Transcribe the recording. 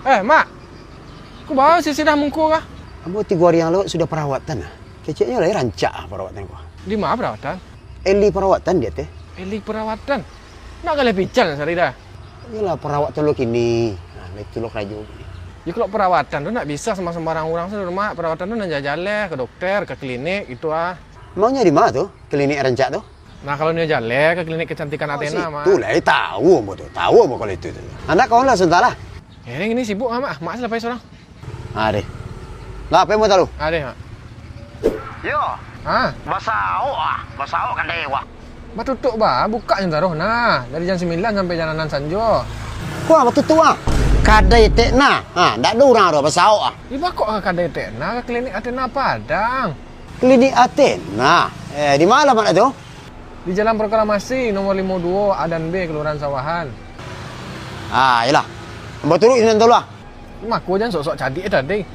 Mak, kau bawa sisi dah mungku kah? Ambo 3 hari yang lalu sudah perawatan. Keceknya lah rancak perawatan gua. Di mana perawatan? Eli perawatan dia teh. Eli perawatan. Nak kali pical sehari dah. Iyalah perawatan lo kini. Nah, itu lo kerja. Ya kalau perawatan tu nak bisa sama sembarang orang di rumah. Perawatan tu nak jalan ke dokter, ke klinik gitu ah. Maunya di mana tuh? Klinik rancak tuh? Nah kalau dia jalan ke klinik kecantikan Athena mah. Itu lah, tahu ambo tuh. Tahu ambo kalau itu. Anda kawan lah sebentar lah. Ini sibuk mak. Mak selepas seorang. Ada. Lah apa yang mau tahu? Ada mak. Yo, basau kan dewa. Ba tutup ba, buka yang taruh. Nah, dari jam 9 sampai jam 6 Sanjo. Kau apa tuh tua? Kadai tekna. Ndak ada orang ada basau Iba kok ke kadai Athena ke klinik Athena Padang. Klinik Athena. Di mana mana tuh? Di Jalan Proklamasi nomor 52 A dan B Kelurahan Sawahan. Yalah. Ambo turun ini lah. Mak, kau jangan sok-sok cadik tadi.